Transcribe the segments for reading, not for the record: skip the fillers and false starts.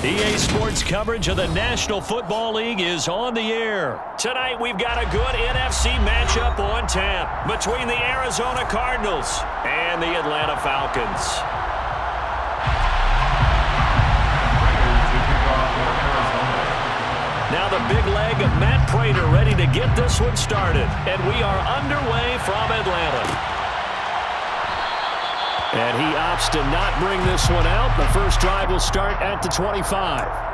EA Sports coverage of the National Football League is on the air. Tonight we've got a good NFC matchup on tap between the Arizona Cardinals and the Atlanta Falcons. Now the big leg of Matt Prater ready to get this one started. And we are underway from Atlanta. And he opts to not bring this one out. The first drive will start at the 25.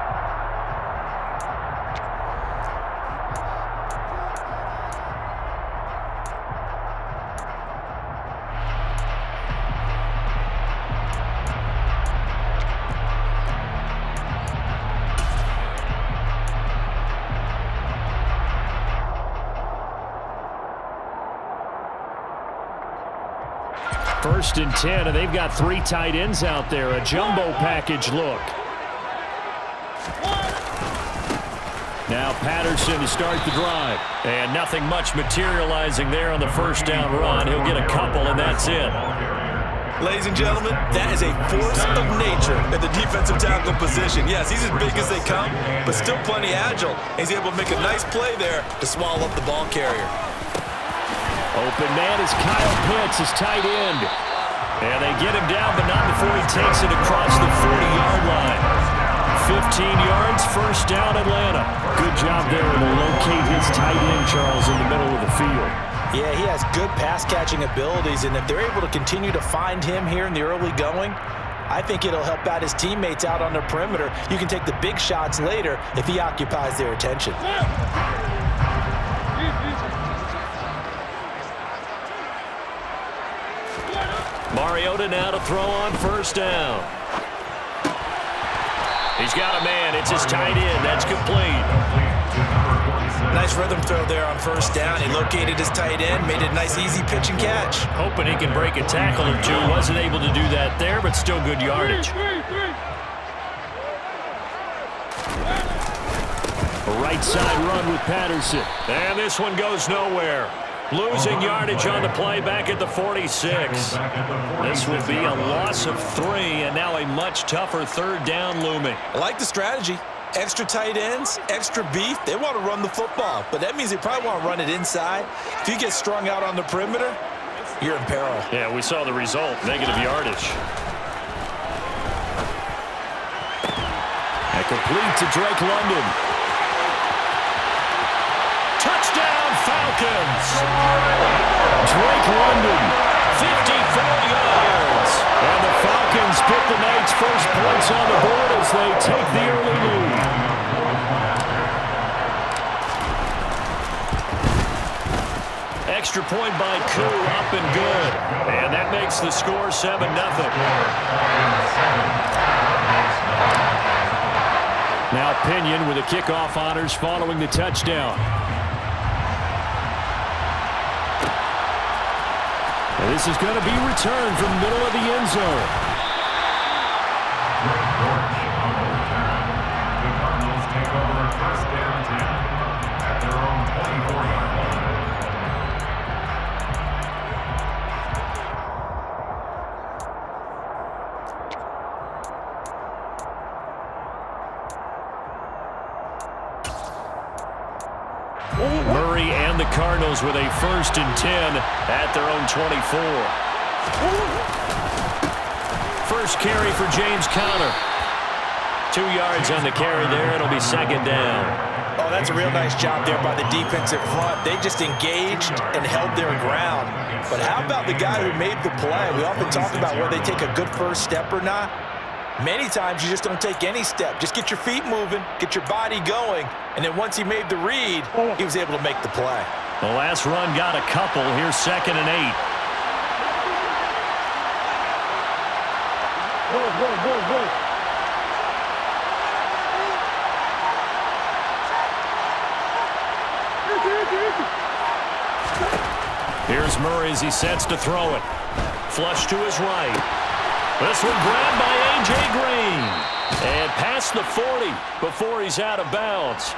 First and 10, and they've got 3 tight ends out there. A jumbo package look. Now Patterson to start the drive. And nothing much materializing there on the first down run. He'll get a couple, and that's it. Ladies and gentlemen, that is a force of nature at the defensive tackle position. Yes, he's as big as they come, but still plenty agile. He's able to make a nice play there to swallow up the ball carrier. Open man is Kyle Pitts, his tight end. And they get him down, but not before he takes it across the 40-yard line. 15 yards, first down Atlanta. Good job there to locate his tight end, Charles, in the middle of the field. Yeah, he has good pass-catching abilities, and if they're able to continue to find him here in the early going, I think it'll help out his teammates out on the perimeter. You can take the big shots later if he occupies their attention. Mariota now to throw on first down. He's got a man. It's his tight end. That's complete. Nice rhythm throw there on first down. He located his tight end, made it a nice, easy pitch and catch. Hoping he can break a tackle or two. Wasn't able to do that there, but still good yardage. A right side run with Patterson. And this one goes nowhere. Losing yardage on the play back at the 46. This will be a loss of 3, and now a much tougher third down looming. I like the strategy. Extra tight ends, extra beef. They want to run the football, but that means they probably want to run it inside. If you get strung out on the perimeter, you're in peril. Yeah, we saw the result, negative yardage. And complete to Drake London. Touchdown, Falcons! Drake London, 54 yards. And the Falcons put the night's first points on the board as they take the early lead. Extra point by Koo, up and good. And that makes the score 7-0. Now Pinion with the kickoff honors following the touchdown. And this is going to be returned from the middle of the end zone. The Cardinals take over first down 10 at their own 24-yard line. Murray and the Cardinals with a first and 10 at their own 24. First carry for James Conner. 2 yards on the carry there. It'll be second down. Oh, that's a real nice job there by the defensive front. They just engaged and held their ground. But how about the guy who made the play? We often talk about whether they take a good first step or not. Many times you just don't take any step. Just get your feet moving, get your body going, and then once he made the read, he was able to make the play. The last run got a couple. Here's second and 8. Here's Murray as he sets to throw it. Flush to his right. This one grabbed by A.J. Green. And past the 40 before he's out of bounds.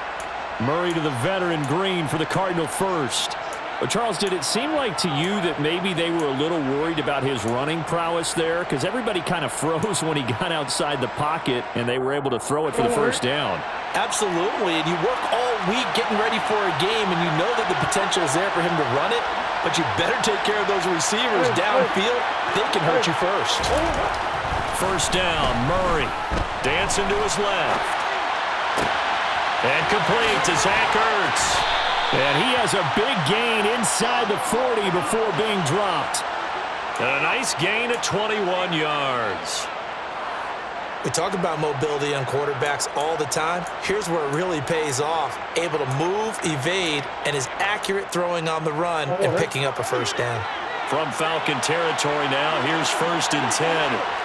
Murray to the veteran Green for the Cardinal first. Well, Charles, did it seem like to you that maybe they were a little worried about his running prowess there? Because everybody kind of froze when he got outside the pocket, and they were able to throw it for the first down. Absolutely, and you work all week getting ready for a game, and you know that the potential is there for him to run it, but you better take care of those receivers downfield. They can hurt you first. First down, Murray. Dancing to his left. And complete to Zach Ertz. And he has a big gain inside the 40 before being dropped. And a nice gain of 21 yards. We talk about mobility on quarterbacks all the time. Here's where it really pays off. Able to move, evade, and is accurate throwing on the run and picking up a first down. From Falcon territory now, here's 1st and 10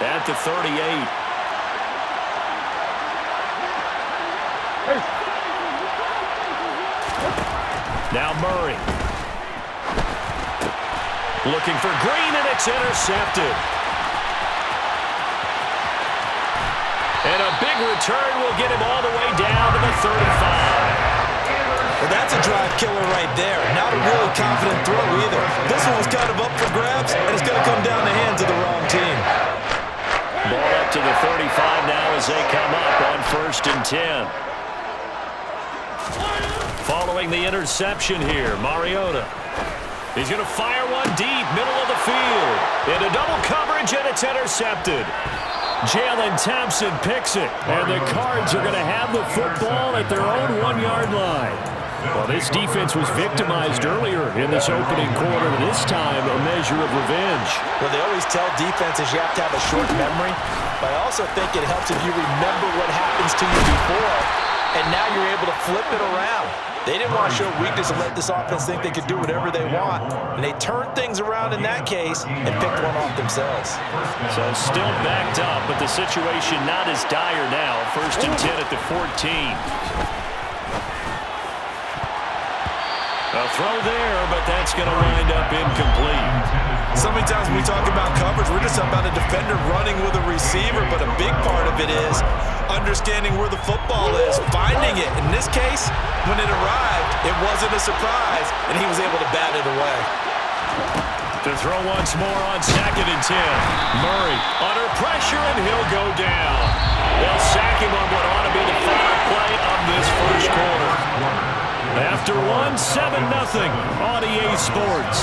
at the 38. Now Murray. Looking for Green, and it's intercepted. And a big return will get him all the way down to the 35. Well, that's a drive killer right there. Not a really confident throw either. This one was kind of up for grabs, and it's going to come down the hands of the wrong team. Ball up to the 35 now as they come up on 1st and 10. Following the interception here, Mariota. He's going to fire one deep, middle of the field. Into double coverage, and it's intercepted. Jalen Thompson picks it, and the Cards are going to have the football at their own 1-yard line. Well, this defense was victimized earlier in this opening quarter. This time, a measure of revenge. Well, they always tell defenses you have to have a short memory, but I also think it helps if you remember what happens to you before, and now you're able to flip it around. They didn't want to show weakness and let this offense think they could do whatever they want. And they turned things around in that case and picked one off themselves. So still backed up, but the situation not as dire now. 1st and 10 at the 14. A throw there, but that's going to wind up incomplete. So many times when we talk about coverage, we're just about a defender running with a receiver, but a big part of it is understanding where the football is, finding it. In this case, when it arrived, it wasn't a surprise, and he was able to bat it away. To throw once more on 2nd and 10. Murray under pressure, and he'll go down. They'll sack him on what ought to be the final play of this first quarter. After 7-0 on EA Sports.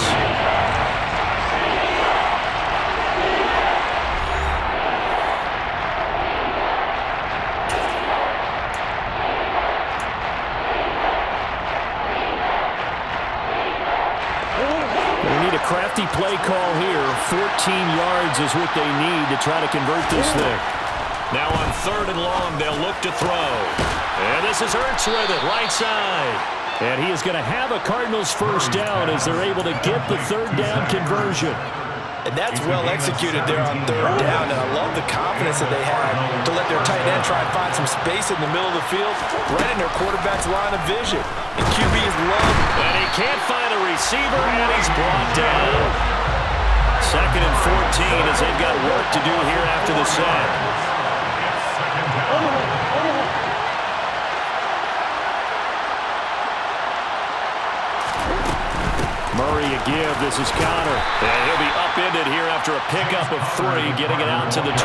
Crafty play call here. 14 yards is what they need to try to convert this thing. Now on 3rd and long, they'll look to throw. And this is Ertz with it, right side. And he is going to have a Cardinals first down as they're able to get the 3rd down conversion. And that's well executed there on 3rd down, and I love the confidence that they had to let their tight end try and find some space in the middle of the field, right in their quarterback's line of vision. And QB's love. And he can't find a receiver, and he's brought down. 2nd and 14 as they've got work to do here after the sack. Murray a give. This is Connor. And he'll be upended here after a pickup of 3, getting it out to the 25.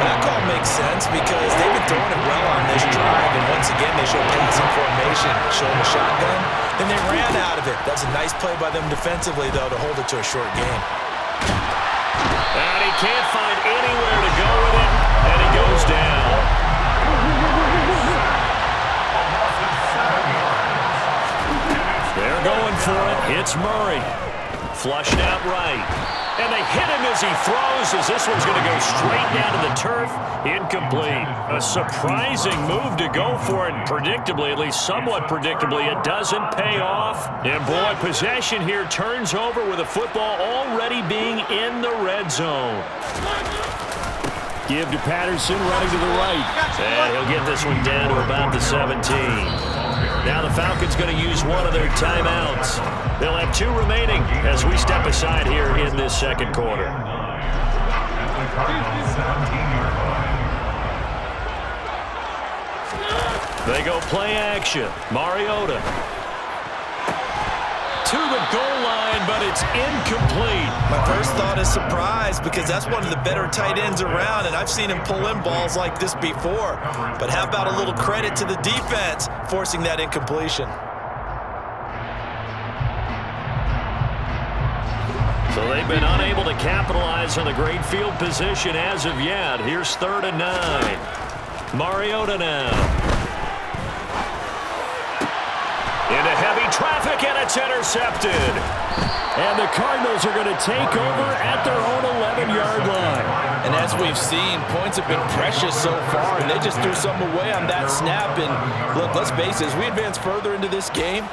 That call makes sense because they've been throwing it well on this drive, and once again they show passing formation, showing the shotgun. Then they ran out of it. That's a nice play by them defensively, though, to hold it to a short game. And he can't find anywhere to go with it, and he goes down. They're going for it. It's Murray. Flushed out right. And they hit him as he throws, as this one's going to go straight down to the turf. Incomplete. A surprising move to go for it. Predictably, at least somewhat predictably, it doesn't pay off. And boy, possession here turns over with the football already being in the red zone. Give to Patterson, running to the right. And he'll get this one down to about the 17. Now the Falcons going to use one of their timeouts. They'll have 2 remaining as we step aside here in this second quarter. They go play action. Mariota. to the goal line, but it's incomplete. My first thought is surprise because that's one of the better tight ends around, and I've seen him pull in balls like this before. But how about a little credit to the defense forcing that incompletion? So they've been unable to capitalize on the great field position as of yet. Here's 3rd and 9. Mariota now. Into heavy traffic, and it's intercepted. And the Cardinals are going to take over at their own 11-yard line. And as we've seen, points have been precious so far, and they just threw some away on that snap. And look, let's face it, as we advance further into this game,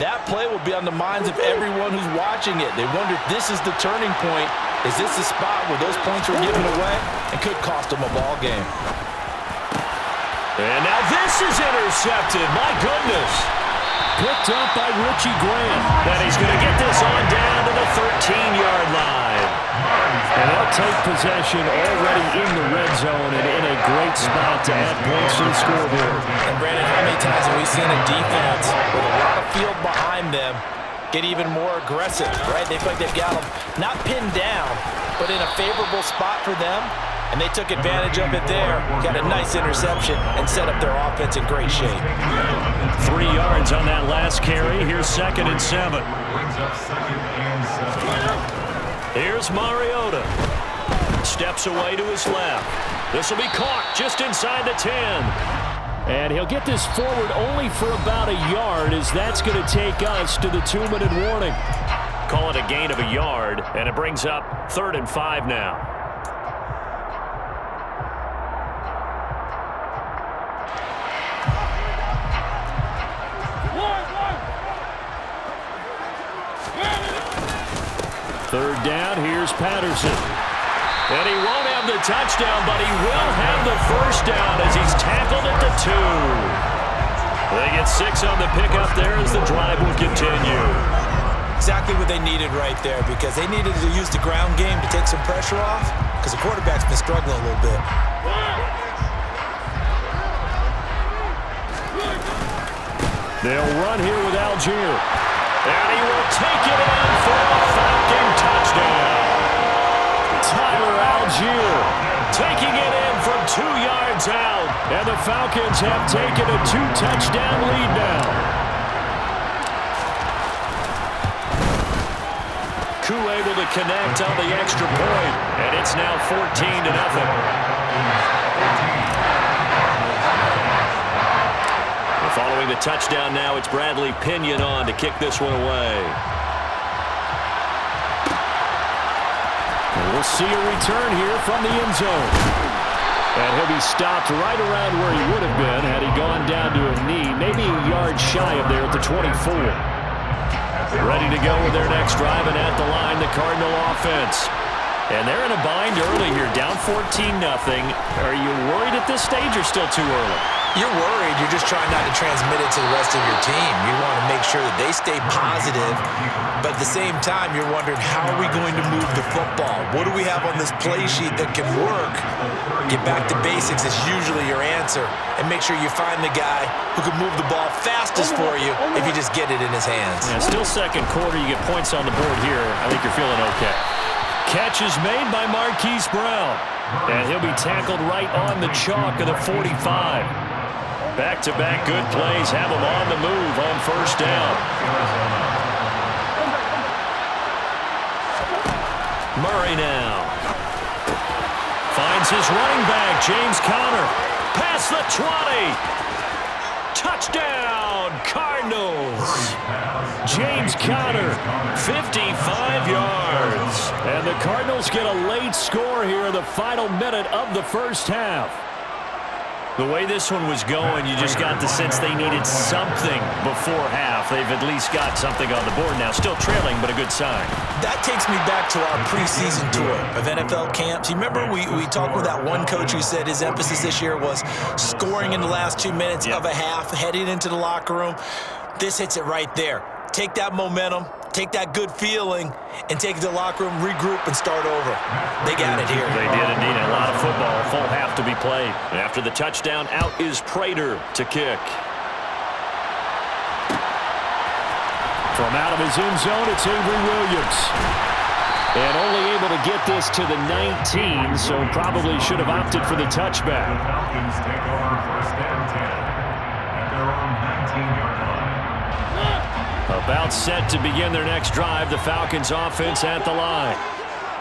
that play will be on the minds of everyone who's watching it. They wonder if this is the turning point. Is this the spot where those points were given away and could cost them a ball game? And now this is intercepted. My goodness. Picked up by Richie Grant. And he's going to get this on down to the 13-yard line. And they'll take possession already in the red zone and in a great spot to add points to the scoreboard. And Brandon, how many times have we seen a defense with a lot of field behind them get even more aggressive, right? They feel like they've got them not pinned down, but in a favorable spot for them. And they took advantage of it there. Got a nice interception and set up their offense in great shape. 3 yards on that last carry. Here's 2nd and 7. Brings up 2nd and 7. Here's Mariota. Steps away to his left. This will be caught just inside the 10. And he'll get this forward only for about a yard, as that's going to take us to the 2-minute warning. Call it a gain of a yard, and it brings up 3rd and 5 now. Third down, here's Patterson. And he won't have the touchdown, but he will have the first down as he's tackled at the 2. They get 6 on the pickup there as the drive will continue. Exactly what they needed right there, because they needed to use the ground game to take some pressure off, because the quarterback's been struggling a little bit. They'll run here with Algier. And he will take it in for a Falcon touchdown. Tyler Algier taking it in from 2 yards out. And the Falcons have taken a 2-touchdown lead now. Koo able to connect on the extra point. And it's now 14-0. Following the touchdown now, it's Bradley Pinion on to kick this one away. And we'll see a return here from the end zone. And he'll be stopped right around where he would have been had he gone down to a knee, maybe a yard shy of there at the 24. Ready to go with their next drive, and at the line, the Cardinal offense. And they're in a bind early here, down 14-0. Are you worried at this stage or still too early? You're worried. You're just trying not to transmit it to the rest of your team. You want to make sure that they stay positive, but at the same time, you're wondering, how are we going to move the football? What do we have on this play sheet that can work? Get back to basics is usually your answer, and make sure you find the guy who can move the ball fastest for you if you just get it in his hands. Yeah, still second quarter. You get points on the board here. I think you're feeling okay. Catch is made by Marquise Brown, and he'll be tackled right on the chalk of the 45. Back-to-back good plays have him on the move on first down. Murray now. Finds his running back, James Conner. Past the 20. Touchdown, Cardinals. James Conner, 55 yards. And the Cardinals get a late score here in the final minute of the first half. The way this one was going, you just got the sense they needed something before half. They've at least got something on the board now. Still trailing, but a good sign. That takes me back to our preseason tour of NFL camps. You remember we talked with that one coach who said his emphasis this year was scoring in the last 2 minutes of a half, heading into the locker room. This hits it right there. Take that momentum, take that good feeling, and take it to the locker room, regroup, and start over. They got it here. They did indeed. A lot of football, a full half to be played. And after the touchdown, out is Prater to kick. From out of his end zone, it's Avery Williams. And only able to get this to the 19, so probably should have opted for the touchback. The Falcons take over first and 10 at their own 19-yard line. About set to begin their next drive, the Falcons offense at the line.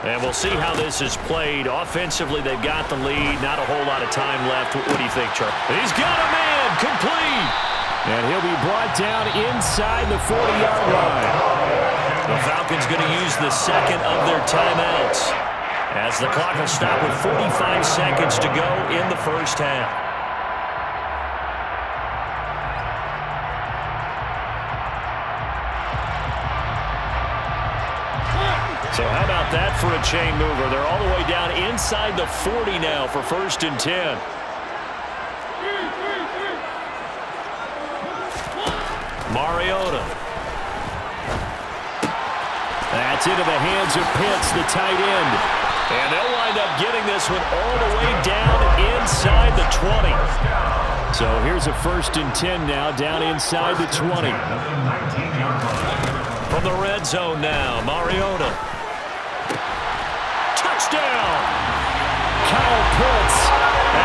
And we'll see how this is played. Offensively, they've got the lead. Not a whole lot of time left. What do you think, Charlie? He's got a man. Complete. And he'll be brought down inside the 40-yard line. The Falcons going to use the second of their timeouts as the clock will stop with 45 seconds to go in the first half. So how about that for a chain mover? They're all the way down inside the 40 now for first and 10. Mariota. That's into the hands of Pitts, the tight end. And they'll wind up getting this one all the way down inside the 20. So here's a first and 10 now, down inside the 20. From the red zone now, Mariota. Touchdown! Kyle Pitts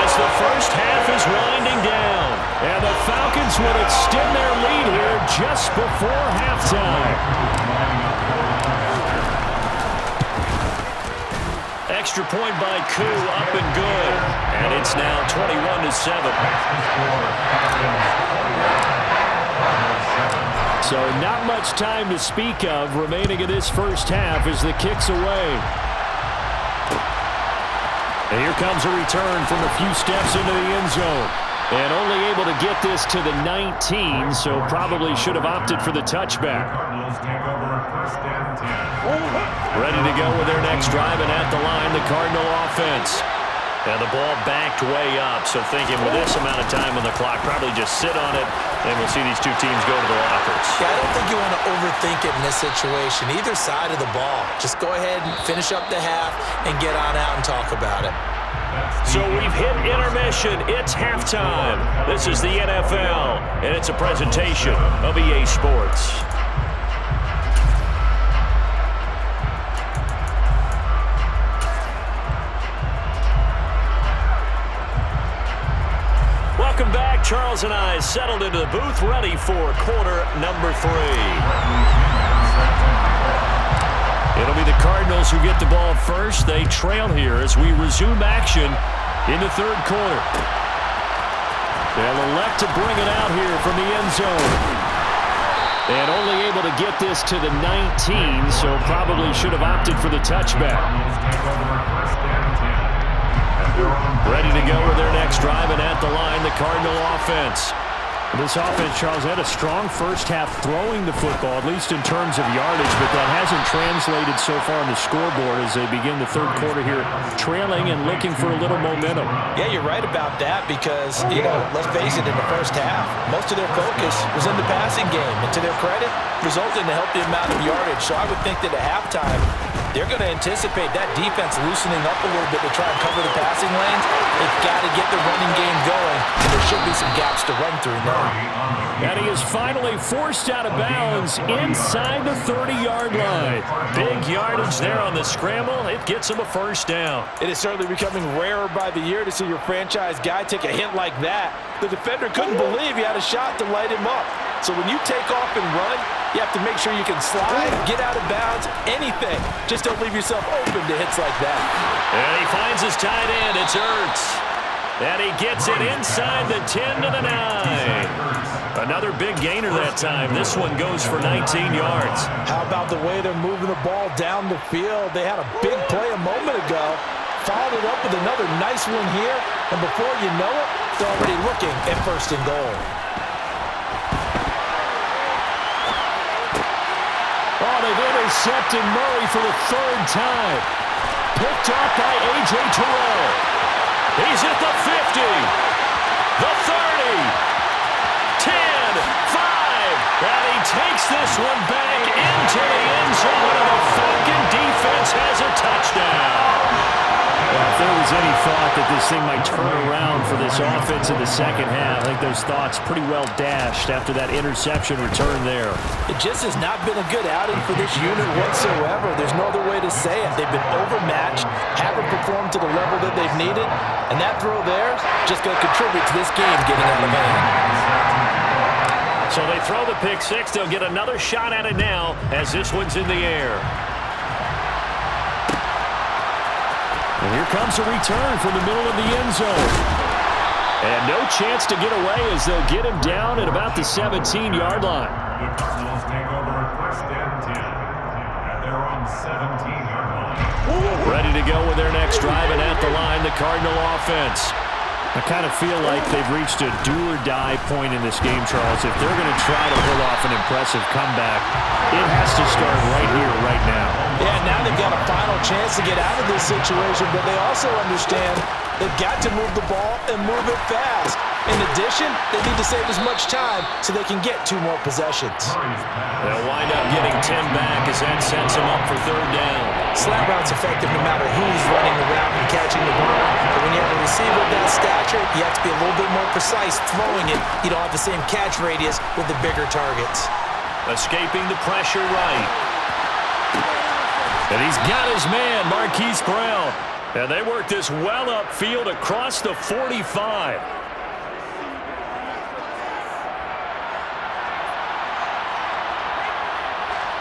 as the first half is winding down. And the Falcons would extend their lead here just before halftime. Extra point by Koo, up and good. And it's now 21-7. So not much time to speak of remaining in this first half as the kick's away. And here comes a return from a few steps into the end zone. And only able to get this to the 19, so probably should have opted for the touchback. Ready to go with their next drive, and at the line, the Cardinal offense. And the ball backed way up, so thinking with this amount of time on the clock, probably just sit on it, and we'll see these two teams go to the lockers. Yeah, I don't think you want to overthink it in this situation, either side of the ball. Just go ahead and finish up the half and get on out and talk about it. So we've hit intermission. It's halftime. This is the NFL, and it's a presentation of EA Sports. Welcome back. Charles and I settled into the booth, ready for quarter number 3. It'll be the Cardinals who get the ball first. They trail here as we resume action in the third quarter. They'll elect to bring it out here from the end zone. And only able to get this to the 19, so probably should have opted for the touchback. Ready to go with their next drive, and at the line, the Cardinal offense. This offense, Charles, had a strong first half throwing the football, at least in terms of yardage, but that hasn't translated so far on the scoreboard as they begin the third quarter here, trailing and looking for a little momentum. Yeah, you're right about that because, let's face it, in the first half, most of their focus was in the passing game, and to their credit, resulted in a healthy amount of yardage. So I would think that at halftime, they're going to anticipate that defense loosening up a little bit to try and cover the passing lanes. They've got to get the running game going, and there should be some gaps to run through now. And he is finally forced out of bounds inside the 30-yard line. Big yardage there on the scramble. It gets him a first down. It is certainly becoming rarer by the year to see your franchise guy take a hit like that. The defender couldn't believe he had a shot to light him up. So when you take off and run, you have to make sure you can slide, get out of bounds, anything. Just don't leave yourself open to hits like that. And he finds his tight end. It's Ertz. And he gets it inside the 10 to the 9. Another big gainer that time. This one goes for 19 yards. How about the way they're moving the ball down the field? They had a big play a moment ago. Followed it up with another nice one here. And before you know it, they're already looking at first and goal. Oh, they've intercepted Murray for the third time. Picked up by A.J. Terrell. He's at the 50, the 30, 10, 5, and he takes this one back into the end zone, and the Falcon defense has a touchdown. Well, if there was was any thought that this thing might turn around for this offense in the second half, I think those thoughts pretty well dashed after that interception return there. It just has not been a good outing for this unit whatsoever. There's no other way to say it. They've been overmatched, haven't performed to the level that they've needed, and that throw there just going to contribute to this game getting out of hand. So they throw the pick six. They'll get another shot at it now as this one's in the air. And here comes a return from the middle of the end zone. And no chance to get away as they'll get him down at about the 17-yard line. The Cardinals take over 1st and 10 at their own 17-yard line. Ready to go with their next drive, and at the line, the Cardinal offense. I kind of feel like they've reached a do-or-die point in this game, Charles. If they're going to try to pull off an impressive comeback, it has to start right here, right now. Yeah, now they've got a final chance to get out of this situation, but they also understand they've got to move the ball and move it fast. In addition, they need to save as much time so they can get 2 more possessions. They'll wind up getting 10 back as that sets them up for 3rd down. Slant route's effective no matter who's running around and catching the ball. But when you have a receiver of that stature, you have to be a little bit more precise throwing it. You don't have the same catch radius with the bigger targets. Escaping the pressure right. And he's got his man, Marquise Brown. And they work this well upfield across the 45.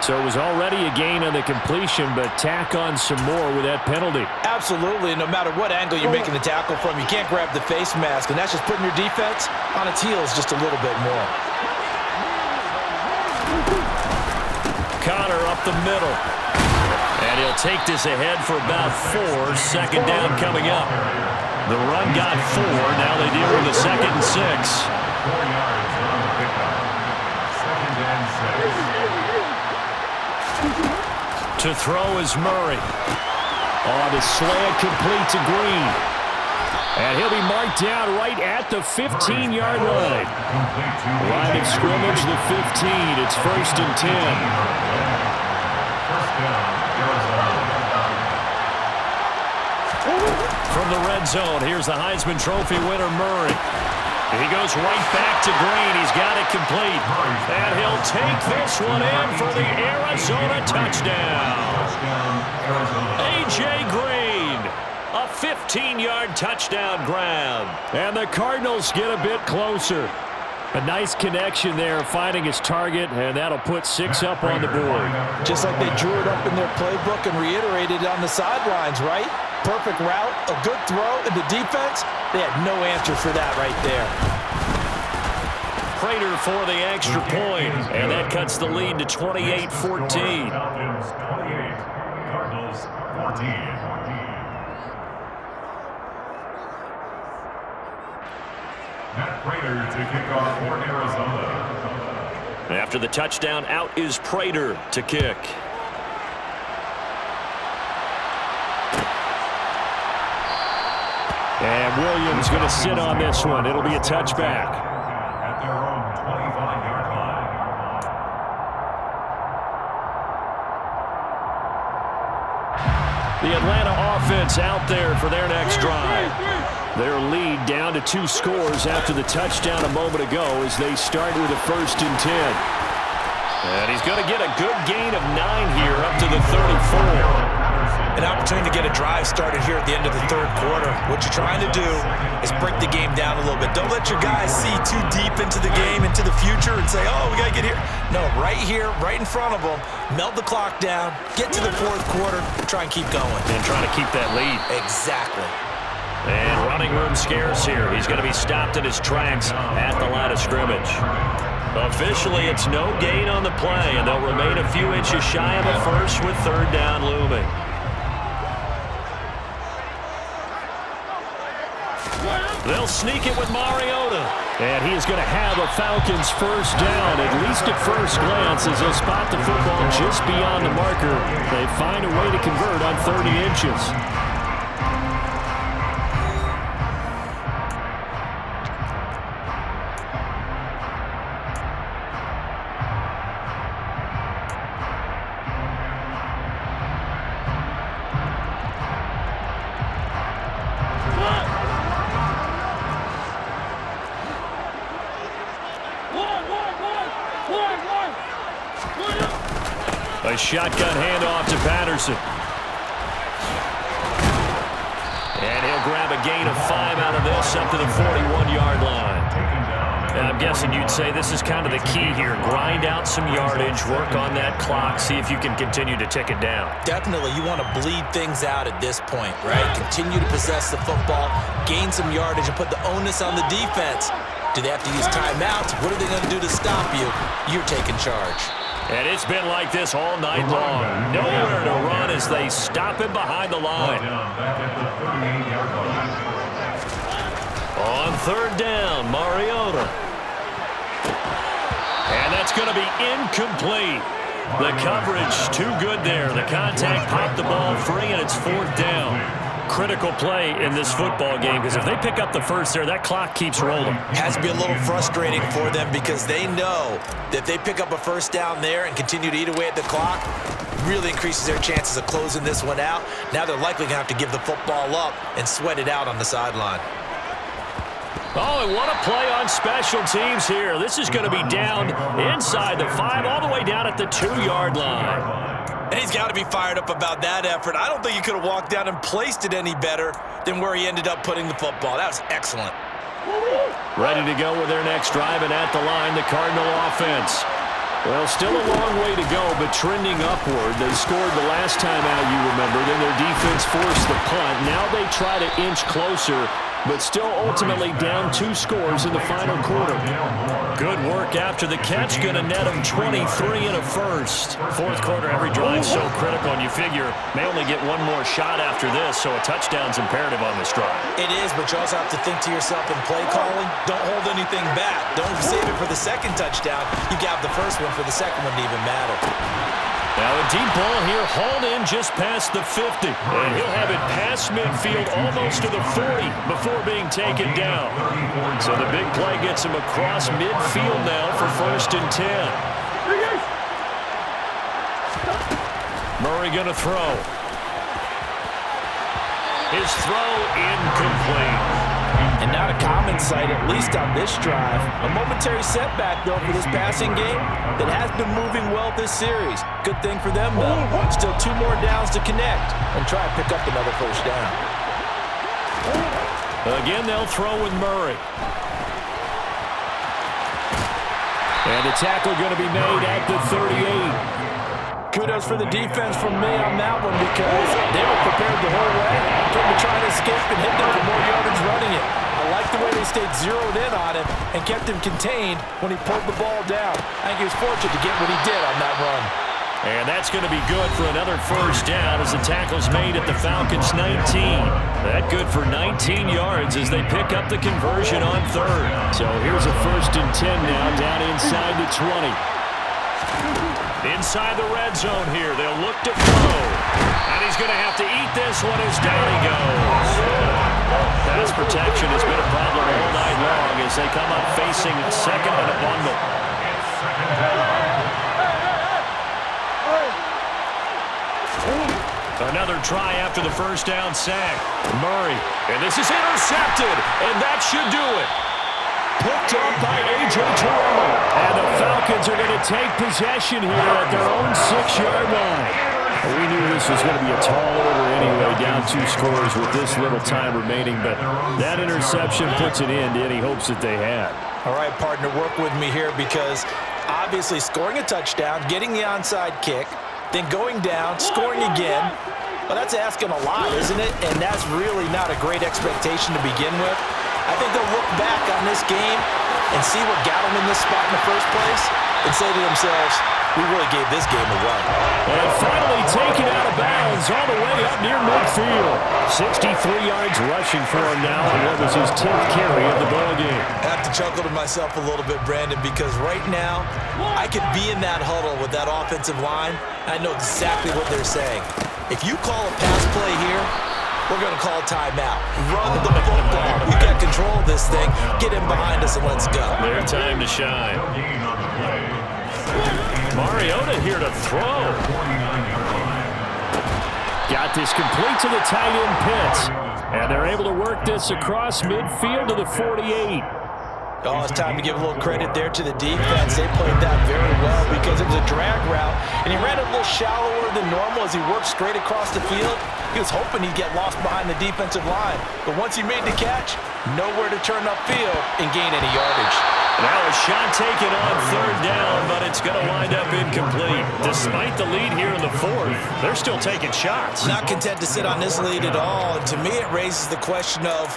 So it was already a gain on the completion, but tack on some more with that penalty. Absolutely. No matter what angle you're making the tackle from, you can't grab the face mask, and that's just putting your defense on its heels just a little bit more. Connor up the middle. And he'll take this ahead for about 4. 2nd down coming up. The run got 4. Now they deal with a 2nd and 6. 4 yards on the pickup. 2nd and 6. To throw is Murray. On the slant, complete to Green. And he'll be marked down right at the 15-yard line. Line of scrimmage, the 15. It's 1st and 10. 1st down, Arizona. From the red zone, here's the Heisman Trophy winner, Murray. He goes right back to Green. He's got it complete. And he'll take this one in for the Arizona touchdown. A.J. Green, a 15-yard touchdown grab. And the Cardinals get a bit closer. A nice connection there, finding his target, and that'll put 6 up on the board. Just like they drew it up in their playbook and reiterated on the sidelines, right? Perfect route, a good throw, and the defense, they had no answer for that right there. Prater for the extra point, and that cuts the lead to 28-14. Falcons 28, Cardinals 14. Matt Prater to kick off for Arizona. After the touchdown, out is Prater to kick. And Williams going to sit on this one. It'll be a touchback. At their own 25-yard line. The Atlanta offense out there for their next drive. Their lead down to 2 scores after the touchdown a moment ago as they start with a 1st and 10. And he's going to get a good gain of 9 here up to the 34. An opportunity to get a drive started here at the end of the 3rd quarter. What you're trying to do is break the game down a little bit. Don't let your guys see too deep into the game, into the future, and say, oh, we got to get here. No, right here, right in front of them, melt the clock down, get to the 4th quarter, try and keep going. And try to keep that lead. Exactly. And running room scarce here. He's going to be stopped in his tracks at the line of scrimmage. Officially, it's no gain on the play, and they'll remain a few inches shy of a 1st with 3rd down looming. They'll sneak it with Mariota. And he is going to have a Falcons 1st down, at least at first glance, as they'll spot the football just beyond the marker. They find a way to convert on 30 inches. A shotgun handoff to Patterson. And he'll grab a gain of 5 out of this up to the 41-yard line. And I'm guessing you'd say this is kind of the key here. Grind out some yardage, work on that clock, see if you can continue to tick it down. Definitely, you want to bleed things out at this point, right? Continue to possess the football, gain some yardage, and put the onus on the defense. Do they have to use timeouts? What are they going to do to stop you? You're taking charge. And it's been like this all night long. Nowhere to run as they stop him behind the line. On third down, Mariota. And that's going to be incomplete. The coverage too good there. The contact popped the ball free, and it's fourth down. Critical play in this football game because if they pick up the first there, that clock keeps rolling. Has to be a little frustrating for them because they know that if they pick up a first down there and continue to eat away at the clock, really increases their chances of closing this one out. Now they're likely going to have to give the football up and sweat it out on the sideline. Oh, and what a play on special teams here. This is going to be down inside the 5 all the way down at the 2-yard line. And he's got to be fired up about that effort. I don't think he could have walked down and placed it any better than where he ended up putting the football. That was excellent. Ready to go with their next drive, and at the line, the Cardinal offense. Well, still a long way to go, but trending upward. They scored the last time out, you remember. Then their defense forced the punt. Now they try to inch closer, but still ultimately down 2 scores in the final quarter. Good work after the catch. Going to net them 23 and a first. Fourth quarter, every drive so critical, and you figure may only get one more shot after this, so a touchdown's imperative on this drive. It is, but you also have to think to yourself in play calling, don't hold anything back. Don't save it for the second touchdown. You got the first one for the second one to even matter. Now a deep ball here, hauled in just past the 50. And he'll have it past midfield almost to the 40 before being taken down. So the big play gets him across midfield now for 1st and 10. Murray going to throw. His throw incomplete. And not a common sight, at least on this drive. A momentary setback, though, for this passing game that has been moving well this series. Good thing for them, though. Still 2 more downs to connect and try to pick up another first down. Again, they'll throw with Murray. And the tackle going to be made at the 38. Kudos for the defense from me on that one because they were prepared the whole way for him to try to escape and hit them for more yardage running it. I like the way they stayed zeroed in on him and kept him contained when he pulled the ball down. I think he was fortunate to get what he did on that run. And that's going to be good for another first down as the tackle's made at the Falcons' 19. That good for 19 yards as they pick up the conversion on third. So here's a 1st and 10 now down inside the 20. Inside the red zone here, they'll look to throw. And he's going to have to eat this one as down he goes. Pass protection has been a problem all night long as they come up facing second and a bundle. Another try after the first down sack. Murray, and this is intercepted, and that should do it. Picked up by A.J. Terrell. And the Falcons are going to take possession here at their own 6-yard line. We knew this was going to be a tall order anyway, down 2 scores with this little time remaining, but that interception puts an end to any hopes that they had. All right, partner, work with me here because obviously scoring a touchdown, getting the onside kick, then going down, scoring again, well, that's asking a lot, isn't it? And that's really not a great expectation to begin with. I think they'll look back on this game and see what got them in this spot in the first place and say to themselves, we really gave this game away. And finally taken out of bounds all the way up near midfield. 63 yards rushing for him now on what was his 10th carry of the ballgame. I have to chuckle to myself a little bit, Brandon, because right now I could be in that huddle with that offensive line. I know exactly what they're saying. If you call a pass play here, we're going to call a timeout. Run the football. We've got control of this thing. Get in behind us and let's go. Their time to shine. Mariota here to throw. Got this complete to the tight end Pitts. And they're able to work this across midfield to the 48. Oh, it's time to give a little credit there to the defense. They played that very well because it was a drag route, and he ran it a little shallower than normal as he worked straight across the field. He was hoping he'd get lost behind the defensive line, but once he made the catch, nowhere to turn upfield and gain any yardage. Now a shot taken on third down, but it's going to wind up incomplete. Despite the lead here in the fourth, they're still taking shots. Not content to sit on this lead at all, and to me it raises the question of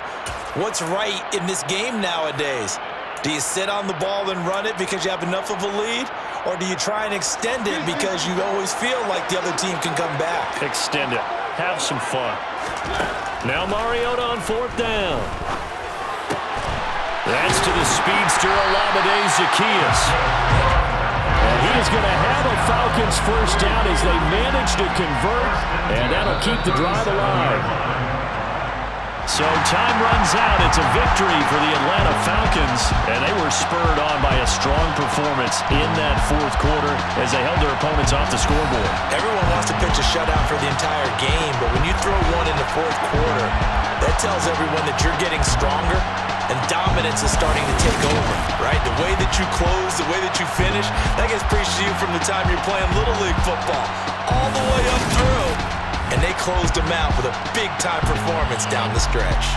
what's right in this game nowadays. Do you sit on the ball and run it because you have enough of a lead? Or do you try and extend it because you always feel like the other team can come back? Extend it. Have some fun. Now Mariota on fourth down. That's to the speedster, Olamide Zaccheaus. And he is going to have a Falcons first down as they manage to convert, and that'll keep the drive alive. So time runs out. It's a victory for the Atlanta Falcons, and they were spurred on by a strong performance in that fourth quarter as they held their opponents off the scoreboard. Everyone wants to pitch a shutout for the entire game, but when you throw one in the fourth quarter, that tells everyone that you're getting stronger and dominance is starting to take over, right? The way that you close, the way that you finish, that gets preached to you from the time you're playing Little League football all the way up through. And they closed them out with a big-time performance down the stretch.